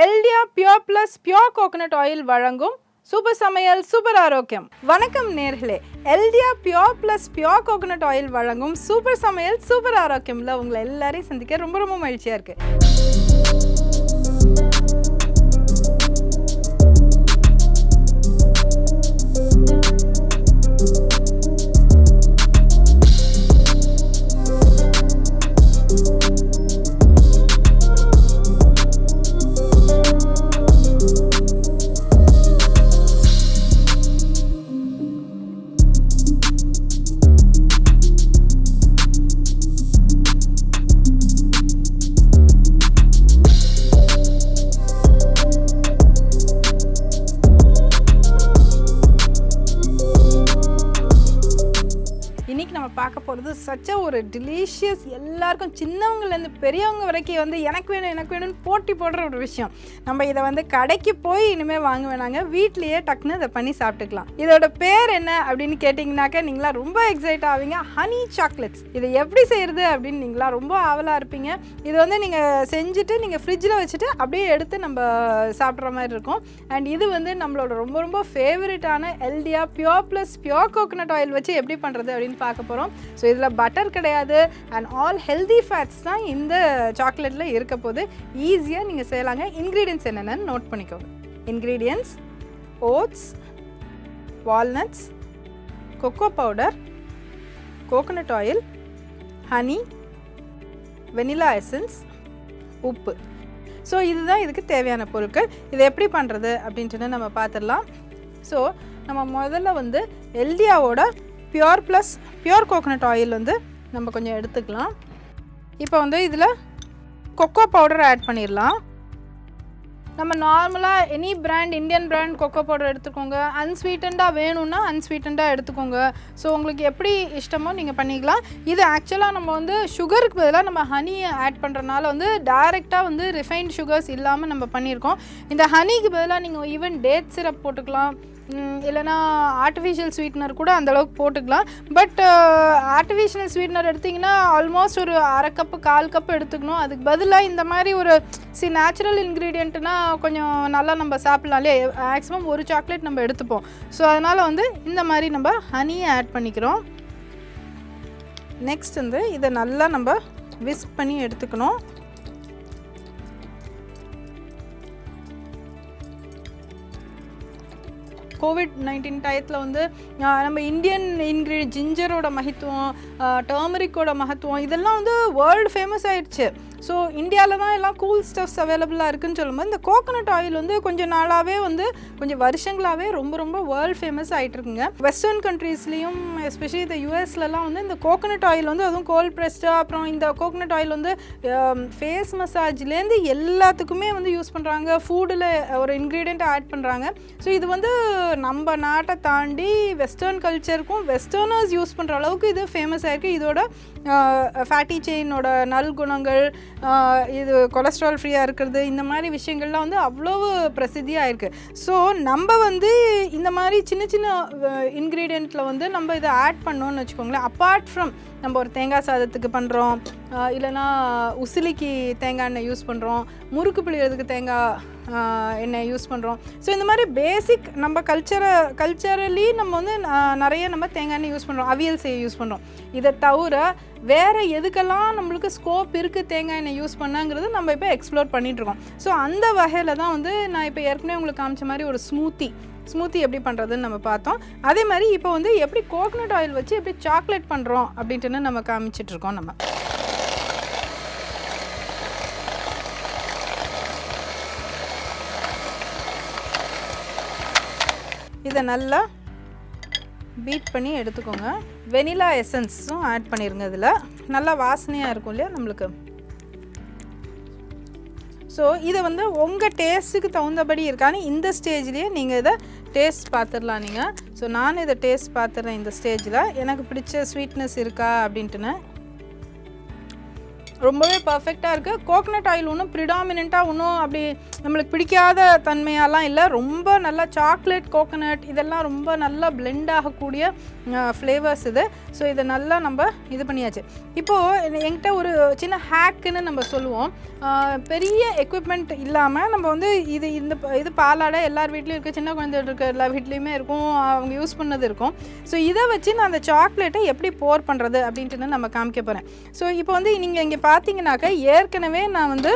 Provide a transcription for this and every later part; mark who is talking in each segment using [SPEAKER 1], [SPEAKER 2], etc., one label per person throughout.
[SPEAKER 1] எல்டியா pure plus pure coconut oil வழங்கும் super சமையல் super ஆரோக்கியம். வணக்கம் நேர்களே, Eldia pure plus pure coconut oil வழங்கும் சூப்பர் சமையல் சூப்பர் ஆரோக்கியம்ல உங்களை எல்லாரையும் சந்திக்க ரொம்ப ரொம்ப மகிழ்ச்சியா இருக்கு. பார்க்க போகிறது சச்ச ஒரு டெலிஷியஸ், எல்லாருக்கும் சின்னவங்கலேருந்து பெரியவங்க வரைக்கும் எனக்கு வேணும்னு போட்டி போடுற ஒரு விஷயம். நம்ம இதை கடைக்கு போய் இனிமேல் வாங்க வேணாங்க, வீட்லேயே டக்குன்னு இதை பண்ணி சாப்பிட்டுக்கலாம். இதோட பேர் என்ன அப்படின்னு கேட்டிங்கனாக்கா நீங்களாம் ரொம்ப எக்ஸைட் ஆவீங்க. Honey chocolates. இதை எப்படி செய்கிறது அப்படின்னு நீங்களாம் ரொம்ப ஆவலாக இருப்பீங்க. இது நீங்கள் செஞ்சுட்டு நீங்கள் ஃப்ரிட்ஜில் வச்சுட்டு அப்படியே எடுத்து நம்ம சாப்பிட்ற மாதிரி இருக்கும். அண்ட் இது நம்மளோட ரொம்ப ரொம்ப ஃபேவரட்டான Eldia pure plus pure coconut oil வச்சு எப்படி பண்ணுறது அப்படின்னு பார்க்க போகிறோம். ஸோ இதில் பட்டர் கிடையாது, அண்ட் ஆல் ஹெல்தி ஃபேட்ஸ் தான் இந்த சாக்லேட்டில் இருக்க போது. ஈஸியாக நீங்கள் செய்யலாங்க. இன்க்ரீடியன்ட்ஸ் என்னென்னு நோட் பண்ணிக்கோங்க. Ingredients: oats, walnuts, cocoa powder, coconut oil, honey, vanilla essence, உப்பு. ஸோ இதுதான் இதுக்கு தேவையான பொருட்கள். இதை எப்படி பண்ணுறது அப்படின்ட்டு நம்ம பார்த்துடலாம். ஸோ நம்ம முதல்ல எல்டியாவோட pure plus pure coconut oil நம்ம கொஞ்சம் எடுத்துக்கலாம். இப்போ இதில் கொக்கோ பவுடர் ஆட் பண்ணிடலாம். நம்ம நார்மலாக any brand, Indian brand cocoa powder எடுத்துக்கோங்க. அன்ஸ்வீட்டண்டாக வேணும்னா அன்ஸ்வீட்டண்டாக எடுத்துக்கோங்க. ஸோ உங்களுக்கு எப்படி இஷ்டமோ நீங்கள் பண்ணிக்கலாம். இது ஆக்சுவலாக நம்ம சுகருக்கு பதிலாக நம்ம ஹனியை ஆட் பண்ணுறதுனால டைரெக்டாக ரிஃபைன்ட் சுகர்ஸ் இல்லாமல் நம்ம பண்ணியிருக்கோம். இந்த ஹனிக்கு பதிலாக நீங்கள் ஈவன் டேட் சிரப் போட்டுக்கலாம், இல்லைனா ஆர்டிஃபிஷியல் ஸ்வீட்னர் கூட அந்தளவுக்கு போட்டுக்கலாம். பட் ஆர்டிஃபிஷியல் ஸ்வீட்னர் எடுத்திங்கன்னா ஆல்மோஸ்ட் ஒரு அரை கப்பு 1/4 கப்பு எடுத்துக்கணும். அதுக்கு பதிலாக இந்த மாதிரி ஒரு நேச்சுரல் இன்க்ரீடியண்ட்னா கொஞ்சம் நல்லா நம்ம சாப்பிட்லாம் இல்லையா. மேக்ஸிமம் ஒரு சாக்லேட் நம்ம எடுத்துப்போம். ஸோ அதனால் இந்த மாதிரி நம்ம ஹனியை ஆட் பண்ணிக்கிறோம். நெக்ஸ்ட் இதை நல்லா நம்ம விஸ்க் பண்ணி எடுத்துக்கணும். கோவிட்-19 டயத்தில் நம்ம இந்தியன் இன்க்ரீடியன்ட் ஜிஞ்சரோட மகத்துவம், டர்மரிக்கோட மகத்துவம் இதெல்லாம் வேர்ல்டு ஃபேமஸ் ஆயிடுச்சு. ஸோ இந்தியாவில் தான் எல்லாம் கூல் ஸ்டஃப்ஸ் அவைலபிளாக இருக்குதுன்னு சொல்லும்போது இந்த கோகனட் ஆயில் கொஞ்சம் நாளாகவே கொஞ்சம் வருஷங்களாகவே ரொம்ப ரொம்ப வேர்ல்டு ஃபேமஸ் ஆகிட்டுருக்குங்க. வெஸ்டர்ன் கண்ட்ரீஸ்லேயும் எஸ்பெஷலி இந்த யூஎஸ்லலாம் இந்த கோகனட் ஆயில் அதுவும் கோல்ட் ப்ரெஸ்டு, அப்புறம் இந்த கோகனட் ஆயில் ஃபேஸ் மசாஜ்லேருந்து எல்லாத்துக்குமே யூஸ் பண்ணுறாங்க. ஃபுட்டில் ஒரு இன்க்ரீடியண்ட் ஆட் பண்ணுறாங்க. ஸோ இது நம்ம நாட்டை தாண்டி வெஸ்டர்ன் கல்ச்சருக்கும் வெஸ்டர்னர்ஸ் யூஸ் பண்ணுற அளவுக்கு இது ஃபேமஸ் ஆகிருக்கு. இதோட ஃபேட்டி செயினோட நல்குணங்கள், இது கொலஸ்ட்ரால் ஃப்ரீயாக இருக்கிறது, இந்த மாதிரி விஷயங்கள்லாம் அவ்வளவு பிரசித்தியாக இருக்குது. ஸோ நம்ம இந்த மாதிரி சின்ன சின்ன இன்க்ரீடியண்ட்டில் நம்ம இதை ஆட் பண்ணோன்னு வச்சுக்கோங்களேன். அப்பார்ட் ஃப்ரம் நம்ம ஒரு தேங்காய் சாதத்துக்கு பண்ணுறோம், இல்லைனா உசிலிக்கு தேங்காய் எண்ணெய் யூஸ் பண்ணுறோம், முறுக்கு பிழிகிறதுக்கு தேங்காய் எண்ணெய் யூஸ் பண்ணுறோம். ஸோ இந்த மாதிரி பேசிக் நம்ம கல்ச்சரலி நம்ம நிறைய நம்ம தேங்காய் எண்ணெய் யூஸ் பண்ணுறோம், அவியல் செய்ய யூஸ் பண்ணுறோம். இதை தவிர வேறு எதுக்கெல்லாம் நம்மளுக்கு ஸ்கோப் இருக்குது தேங்காய் எண்ணெய் யூஸ் பண்ணாங்கிறது நம்ம இப்போ எக்ஸ்ப்ளோர் பண்ணிகிட்ருக்கோம். ஸோ அந்த வகையில் தான் நான் இப்போ ஏற்கனவே உங்களுக்கு காமிச்ச மாதிரி ஒரு ஸ்மூத்தி எப்படி பண்ணுறதுன்னு நம்ம பார்த்தோம். அதே மாதிரி இப்போ எப்படி கோகனட் ஆயில் வச்சு எப்படி சாக்லேட் பண்ணுறோம் அப்படின்ட்டு நம்ம காமிச்சிட்ருக்கோம். நம்ம இதை நல்லா பீட் பண்ணி எடுத்துக்கோங்க. வெனிலா எசன்ஸும் ஆட் பண்ணிடுங்க. இதில் நல்லா வாசனையாக இருக்கும் இல்லையா நம்மளுக்கு. ஸோ இதை உங்கள் டேஸ்ட்டுக்கு தகுந்தபடி இருக்கான்னு இந்த ஸ்டேஜ்லேயே நீங்கள் இதை டேஸ்ட் பார்த்துடலாம் நீங்கள். ஸோ நான் இதை டேஸ்ட் பார்த்துடுறேன் இந்த ஸ்டேஜில் எனக்கு பிடிச்ச ஸ்வீட்னஸ் இருக்கா அப்படின்ட்டுன்னு. ரொம்பவே பர்ஃபெக்டாக இருக்குது. கோகனட் ஆயில் ஒன்றும் ப்ரிடாமினண்ட்டாக ஒன்றும் அப்படி நம்மளுக்கு பிடிக்காத தன்மையாலாம் இல்லை. ரொம்ப நல்லா சாக்லேட், கோகனட் இதெல்லாம் ரொம்ப நல்லா பிளெண்ட் ஆகக்கூடிய ஃப்ளேவர்ஸ் இது. ஸோ இதை நல்லா நம்ம இது பண்ணியாச்சு. இப்போது என்கிட்ட ஒரு சின்ன ஹேக்குன்னு நம்ம சொல்லுவோம். பெரிய எக்யூப்மெண்ட் இல்லாமல் நம்ம வந்து இது பாலாடை எல்லார் வீட்லேயும் இருக்குது, சின்ன குழந்தைகள் இருக்க எல்லா வீட்லேயுமே இருக்கும், அவங்க யூஸ் பண்ணது இருக்கும். ஸோ இதை வச்சு நான் அந்த சாக்லேட்டை எப்படி போர் பண்ணுறது அப்படின்ட்டு நம்ம காமிக்க போகிறேன். ஸோ இப்போ வந்து நீங்கள் இங்கே பார்த்தீங்கன்னாக்கா ஏற்கனவே நான் வந்து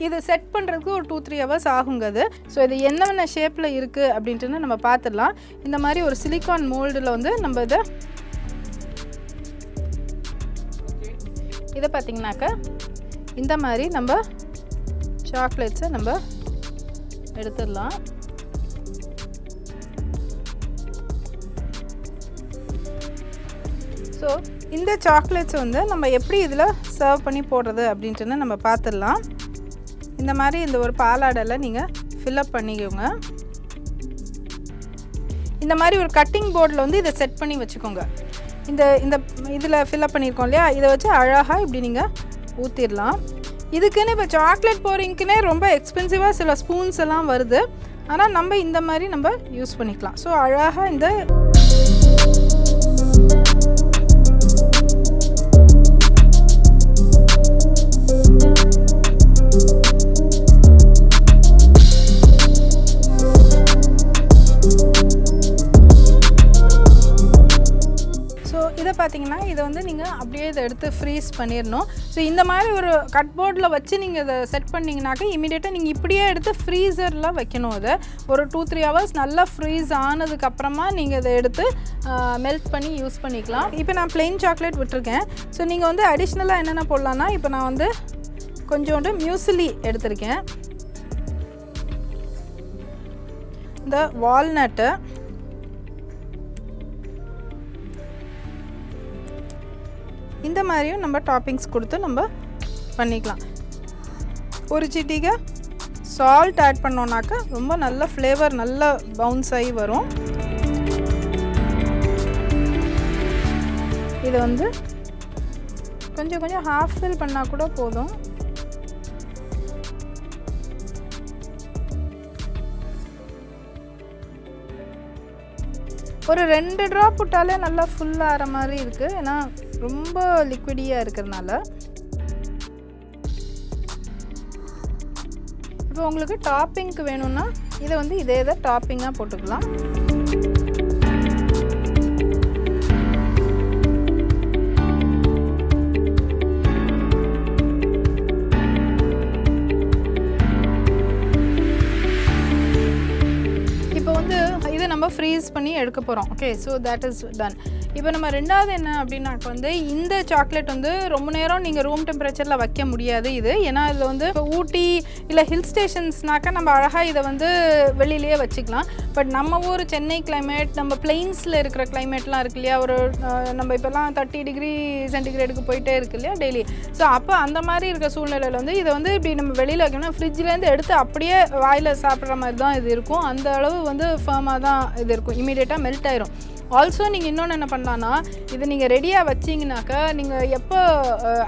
[SPEAKER 1] இதை செட் பண்ணுறதுக்கு ஒரு 2-3 ஹவர்ஸ் ஆகுங்க அது. ஸோ இது என்னென்ன ஷேப்பில் இருக்குது அப்படின்ட்டு நம்ம பார்த்துடலாம். இந்த மாதிரி ஒரு சிலிக்கான் மோல்டில் வந்து நம்ம இதை பார்த்திங்கனாக்கா இந்த மாதிரி நம்ம சாக்லேட்ஸை நம்ம எடுத்துடலாம். ஸோ இந்த சாக்லேட்ஸ் வந்து நம்ம எப்படி இதில் சர்வ் பண்ணி போடுறது அப்படின்ட்டு நம்ம பார்த்துடலாம். இந்த மாதிரி இந்த ஒரு பாலாடையில் நீங்கள் ஃபில்அப் பண்ணிக்கோங்க. இந்த மாதிரி ஒரு கட்டிங் போர்டில் வந்து இதை செட் பண்ணி வச்சுக்கோங்க. இந்த இதில் ஃபில்அப் பண்ணியிருக்கோம் இல்லையா, இதை வச்சு அழகாக இப்படி நீங்கள் ஊற்றிடலாம். இதுக்குன்னு இப்போ சாக்லேட் போரிங்க்குன்னே ரொம்ப எக்ஸ்பென்சிவாக சில ஸ்பூன்ஸ் எல்லாம் வருது. ஆனால் நம்ம இந்த மாதிரி நம்ம யூஸ் பண்ணிக்கலாம். ஸோ அழகாக இந்த இதை பார்த்தீங்கன்னா இதை வந்து நீங்கள் அப்படியே இதை எடுத்து ஃப்ரீஸ் பண்ணிடணும். ஸோ இந்த மாதிரி ஒரு கட்போர்டில் வச்சு நீங்கள் இதை செட் பண்ணிங்கனாக்கா இமீடியட்டாக நீங்கள் இப்படியே எடுத்து ஃப்ரீசரில் வைக்கணும். இதை ஒரு 2-3 ஹவர்ஸ் நல்லா ஃப்ரீஸ் ஆனதுக்கப்புறமா நீங்கள் இதை எடுத்து மெல்ட் பண்ணி யூஸ் பண்ணிக்கலாம். இப்போ நான் ப்ளெயின் சாக்லேட் விட்டுருக்கேன். ஸோ நீங்கள் வந்து அடிஷ்னலாக என்னென்ன போடலான்னா, இப்போ நான் வந்து கொஞ்சோண்டு மியூசிலி எடுத்திருக்கேன், இந்த வால்நட்டு, இந்த மாதிரியும் நம்ம டாப்பிங்ஸ் கொடுத்து நம்ம பண்ணிக்கலாம். ஒரு சிட்டிகை சால்ட் ஆட் பண்ணோன்னாக்கா ரொம்ப நல்ல ஃப்ளேவர் நல்லா பவுன்ஸ் ஆகி வரும். இதை வந்து கொஞ்சம் கொஞ்சம் ஹாஃப் ஃபில் பண்ணால் கூட போதும். ஒரு 2 ட்ராப் விட்டாலே நல்லா ஃபுல் ஆகிற மாதிரி இருக்குது. ஏன்னா ரொம்ப லிக்விடியாக இருக்கிறதுனால. இப்போ உங்களுக்கு டாப்பிங்க்கு வேணும்னா இதை வந்து இதே டாப்பிங்காக போட்டுக்கலாம். இப்போ வந்து இதை நம்ம ஃப்ரீஸ் பண்ணி எடுக்க போகிறோம். Okay, so that is done. இப்போ நம்ம ரெண்டாவது என்ன அப்படின்னாக்க வந்து இந்த சாக்லேட் வந்து ரொம்ப நேரம் நீங்கள் ரூம் டெம்பரேச்சரில் வைக்க முடியாது இது. ஏன்னா இதில் வந்து இப்போ ஊட்டி இல்லை ஹில் ஸ்டேஷன்ஸ்னாக்கா நம்ம அழகாக இதை வந்து வெளியிலேயே வச்சுக்கலாம். பட் நம்ம ஊர் சென்னை கிளைமேட், நம்ம பிளெயின்ஸில் இருக்கிற கிளைமேட்லாம் இருக்கு இல்லையா, ஒரு நம்ம இப்போலாம் 30 டிகிரி சென்டிகிரேடுக்கு போயிட்டே இருக்கு இல்லையா டெய்லி. ஸோ அப்போ அந்த மாதிரி இருக்க சூழ்நிலையில் வந்து இதை வந்து இப்படி நம்ம வெளியில் வைக்கணும்னா ஃப்ரிட்ஜ்லேருந்து எடுத்து அப்படியே வாயில் சாப்பிட்ற மாதிரி தான் இது இருக்கும். அந்த அளவு வந்து ஃபர்மாக தான் இது இருக்கும், இமீடியட்டாக மெல்ட் ஆயிரும். ஆல்சோ நீங்கள் இன்னொன்று என்ன பண்ணலான்னா, இது நீங்கள் ரெடியாக வச்சிங்கனாக்கா நீங்கள் எப்போ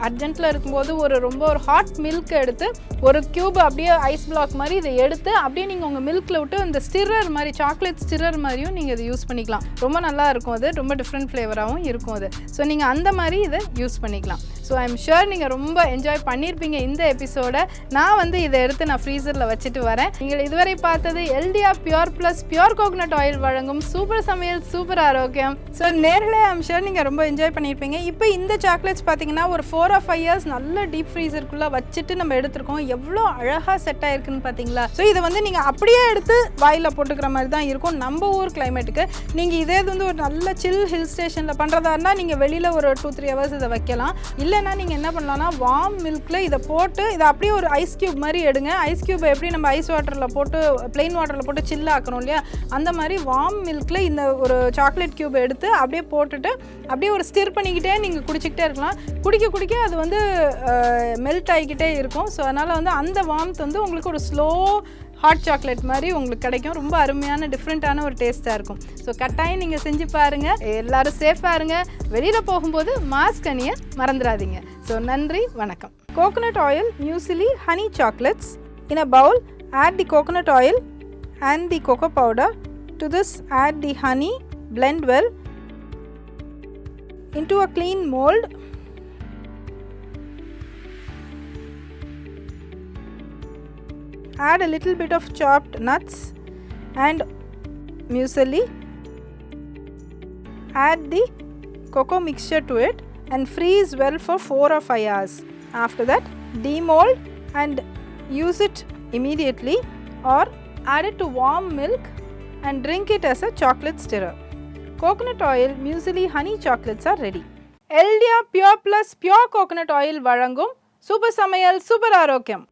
[SPEAKER 1] அர்ஜென்ட்டில் இருக்கும்போது ஒரு ஹாட் மில்க் எடுத்து ஒரு க்யூப் அப்படியே ஐஸ் பிளாக் மாதிரி இதை எடுத்து அப்படியே நீங்கள் உங்கள் மில்கில் விட்டு இந்த ஸ்டிரர் மாதிரி, சாக்லேட் ஸ்டிரர் மாதிரியும் நீங்கள் இதை யூஸ் பண்ணிக்கலாம். ரொம்ப நல்லா இருக்கும், அது ரொம்ப டிஃப்ரெண்ட் ஃப்ளேவராகவும் இருக்கும் அது. ஸோ நீங்கள் அந்த மாதிரி இதை யூஸ் பண்ணிக்கலாம். ஸோ ஐ எம் ஷுர் நீங்கள் ரொம்ப என்ஜாய் பண்ணியிருப்பீங்க இந்த எபிசோடை. நான் வந்து இதை எடுத்து நான் ஃப்ரீசரில் வச்சுட்டு வரேன். நீங்கள் இதுவரை பார்த்தது LTR pure plus pure coconut oil வழங்கும் சூப்பர் சமையல் சூப்பர் ஆரோக்கியம். ஸோ நேரில் ஐ எம் ஷுர் நீங்கள் ரொம்ப என்ஜாய் பண்ணியிருப்பீங்க. இப்போ இந்த சாக்லேட்ஸ் பார்த்தீங்கன்னா ஒரு 4 or 5 years நல்ல டீப் ஃப்ரீசருக்குள்ளே வச்சுட்டு நம்ம எடுத்துருக்கோம். எவ்வளோ அழகாக செட் ஆகிருக்குன்னு பார்த்தீங்களா. ஸோ இதை வந்து நீங்கள் அப்படியே எடுத்து வாயில் போட்டுக்கிற மாதிரி தான் இருக்கும் நம்ம ஊர் கிளைமேட்டுக்கு. நீங்கள் இதே வந்து ஒரு நல்ல சில் ஹில் ஸ்டேஷனில் பண்ணுறதா இருந்தால் நீங்கள் வெளியில் ஒரு 2-3 hours இதை வைக்கலாம். இல்லைன்னா நீங்கள் என்ன பண்ணலாம்னா வார்ம் மில்கில் இதை போட்டு இதை அப்படியே ஒரு ஐஸ் க்யூப் மாதிரி எடுங்க. ஐஸ் க்யூப் எப்படி நம்ம ஐஸ் வாட்டரில் போட்டு பிளெயின் வாட்டரில் போட்டு சில் ஆக்கணும் இல்லையா, அந்த மாதிரி வார்ம் மில்கில் இந்த ஒரு சாக்லேட் க்யூப் எடுத்து அப்படியே போட்டுட்டு அப்படியே ஒரு ஸ்டிர் பண்ணிக்கிட்டே நீங்கள் குடிச்சிக்கிட்டே இருக்கலாம். குடிக்க குடிக்க அது வந்து மெல்ட் ஆகிக்கிட்டே இருக்கும். ஸோ அதனால் வந்து அந்த வார்ம்த் வந்து உங்களுக்கு ஒரு ஸ்லோ ஹாட் சாக்லேட் மாதிரி உங்களுக்கு கிடைக்கும். ரொம்ப அருமையான டிஃப்ரெண்ட்டான ஒரு டேஸ்ட்டாக இருக்கும். ஸோ கட்டாயம் நீங்கள் செஞ்சு பாருங்கள். எல்லோரும் சேஃபாக இருங்க. வெளியில் போகும்போது மாஸ்க் அணிய மறந்துடாதீங்க. ஸோ நன்றி, வணக்கம். coconut oil, muesli, honey chocolates. In a bowl, add the coconut oil and the cocoa powder. To this, add the honey, blend well into a clean mold. Add a little bit of chopped nuts and muesli. Add the cocoa mixture to it and freeze well for 4 or 5 hours. After that, demold and use it immediately or add it to warm milk and drink it as a chocolate stirrer. Coconut oil, muesli, honey chocolates are ready. Eldia Pure Plus Pure Coconut Oil வழங்கும் super சமையல் super ஆரோக்கியம்.